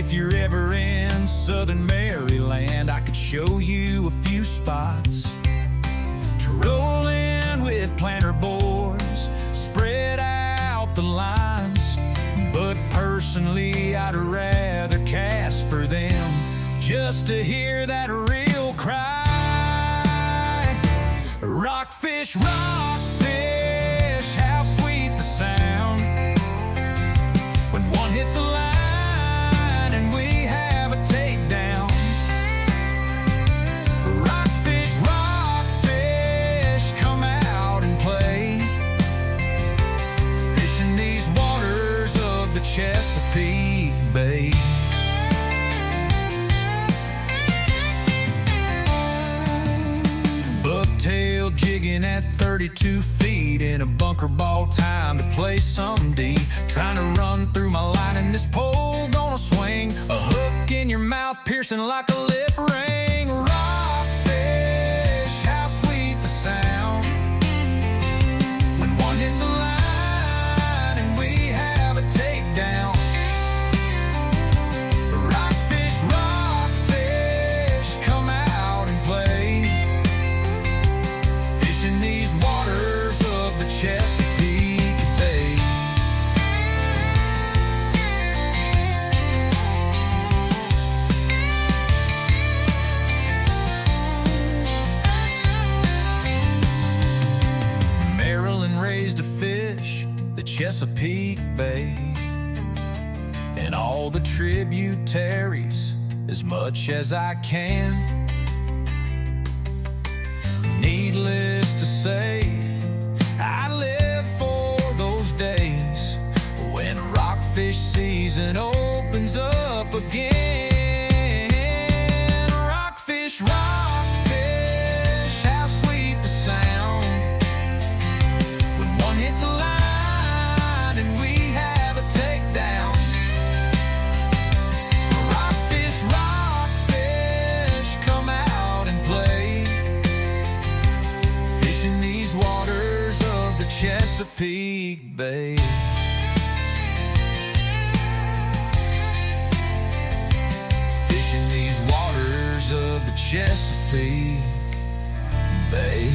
If you're ever in southern Maryland, I could show you a few spots to roll in with planter boards, spread out the lines. But personally, I'd rather cast for them, just to hear that real cry. Rockfish, rockfish, how sweet the sound when one hits the line and we have a takedown. Rockfish, rockfish, come out and play, fishing these waters of the Chesapeake Bay. Bucktail jigging at 32 feet in a bunker ball, time to play some D. Trying to run through my line and this pole gonna swing. A hook in your mouth piercing like a lip ring. Rockfish, how sweet the sound when one hits the line and we have a takedown. Rockfish, rockfish, come out and play, fishing these waters of the Chesapeake Bay. Maryland raised a fish, the Chesapeake Bay, and all the tributaries as much as I can. Needless to say, I live for those days when rockfish season opens up again. Rockfish, rockfish, how sweet the sound when one hits a line and we have a takedown. Rockfish, rockfish, come out and play, fishing these waters of the Chesapeake Bay. Fishing these waters of the Chesapeake Bay.